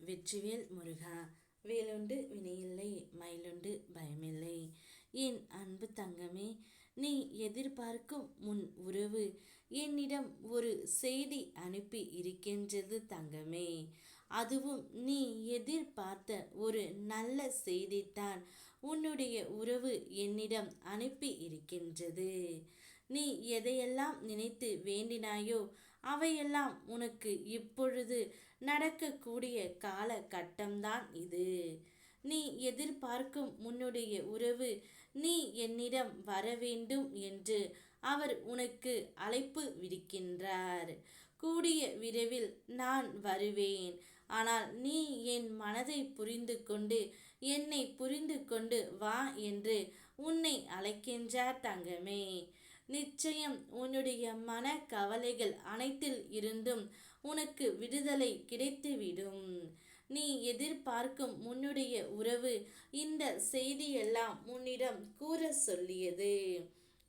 வெற்றிவேல் முருகா. வேலுண்டு வினையில்லை, மயிலுண்டு பயமில்லை. என் அன்பு தங்கமே, நீ எதிர்பார்க்கும் உன் உறவு என்னிடம் ஒரு செய்தி அனுப்பி இருக்கின்றது தங்கமே. அதுவும் நீ எதிர்பார்த்த ஒரு நல்ல செய்தித்தான் உன்னுடைய உறவு என்னிடம் அனுப்பி இருக்கின்றது. நீ எதையெல்லாம் நினைத்து வேண்டினாயோ அவையெல்லாம் உனக்கு இப்பொழுது நடக்கக்கூடிய காலகட்டம்தான் இது. நீ எதிர்பார்க்கும் உன்னுடைய உறவு நீ என்னிடம் வர வேண்டும் என்று அவர் உனக்கு அழைப்பு விடுக்கின்றார். கூடிய விரைவில் நான் வருவேன். ஆனால் நீ என் மனதை புரிந்து கொண்டு என்னை புரிந்து கொண்டு வா என்று உன்னை அழைக்கின்றார் தங்கமே. நிச்சயம் உன்னுடைய மன கவலைகள் அனைத்தில் இருந்தும் உனக்கு விடுதலை கிடைத்துவிடும். நீ எதிர்பார்க்கும் உன்னுடைய உறவு இந்த செய்தியெல்லாம் உன்னிடம் கூற சொல்லியது.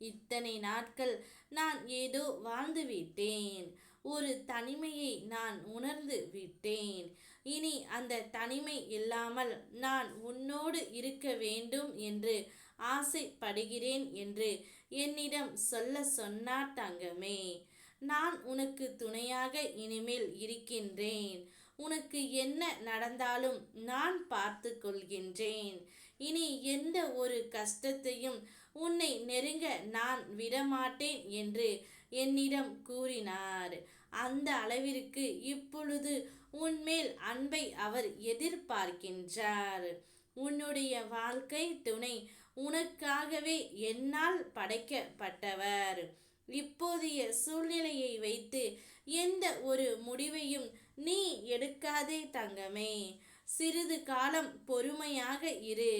இத்தனை நாட்கள் நான் ஏதோ வாழ்ந்து விட்டேன். ஒரு தனிமையை நான் உணர்ந்து விட்டேன். இனி அந்த தனிமை இல்லாமல் நான் உன்னோடு இருக்க வேண்டும் என்று ஆசைப்படுகிறேன் என்று என்னிடம் சொல்ல சொன்னார் தங்கமே. நான் உனக்கு துணையாக இனிமேல் இருக்கின்றேன். உனக்கு என்ன நடந்தாலும் நான் பார்த்து கொள்கின்றேன். இனி எந்த ஒரு கஷ்டத்தையும் உன்னை நெருங்க நான் விடமாட்டேன் என்று என்னிடம் கூறினார். அந்த அளவிற்கு இப்பொழுது உன்மேல் அன்பை அவர் எதிர்பார்க்கின்றார். உன்னுடைய வாழ்க்கை துணை உனக்காகவே என்னால் படைக்கப்பட்டவர். இப்போதைய சூழ்நிலையை வைத்து எந்த ஒரு முடிவையும் நீ எடுக்காதே தங்கமே. சிறிது காலம் பொறுமையாக இரு.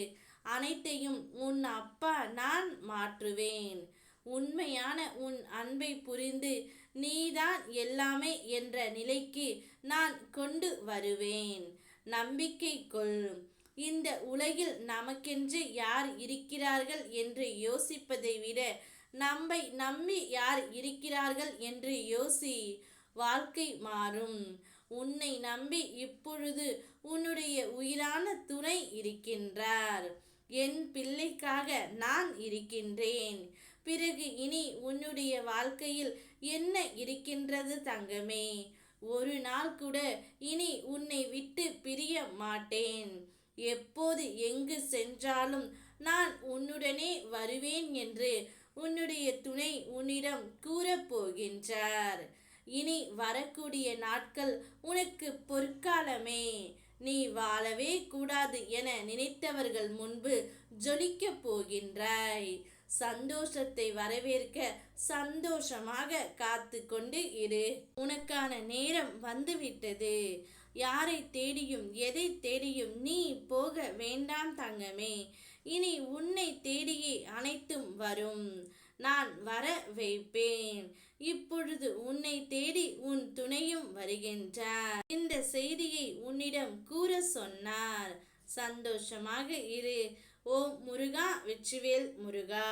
அனைத்தையும் உன் அப்பா நான் மாற்றுவேன். உண்மையான உன் அன்பை புரிந்து நீதான் எல்லாமே என்ற நிலைக்கு நான் கொண்டு வருவேன். நம்பிக்கை கொள். இந்த உலகில் நமக்கென்று யார் இருக்கிறார்கள் என்று யோசிப்பதை விட நம்மை நம்பி யார் இருக்கிறார்கள் என்று யோசி. வாழ்க்கை மாறும். உன்னை நம்பி இப்பொழுது உன்னுடைய உயிரான துணை இருக்கின்றார். என் பிள்ளைக்காக நான் இருக்கின்றேன். பிறகு இனி உன்னுடைய வாழ்க்கையில் என்ன இருக்கின்றது தங்கமே? ஒரு நாள் கூட இனி உன்னை விட்டு பிரிய மாட்டேன். எப்போது எங்கு சென்றாலும் நான் உன்னுடனே வருவேன் என்று உன்னுடைய துணை உன்னிடம் கூறப்போகின்றார். இனி வரக்கூடிய நாட்கள் உனக்கு பொற்காலமே. நீ வாழவே கூடாது என நினைத்தவர்கள் முன்பு ஜொலிக்கப் போகின்றாய். சந்தோஷத்தை வரவேற்க சந்தோஷமாக காத்து கொண்டு இரு. உனக்கான நேரம் வந்துவிட்டது. யாரை தேடியும் எதை தேடியும் நீ போக வேண்டாம் தங்கமே. இனி உன்னை தேடியே அனைத்தும் வரும். நான் வர வைப்பேன். இப்பொழுது உன்னை தேடி உன் துணையும் வருகின்றார். இந்த செய்தியை உன்னிடம் கூற சொன்னார். சந்தோஷமாக இரு. ஓம் முருகா. வெற்றிவேல் முருகா.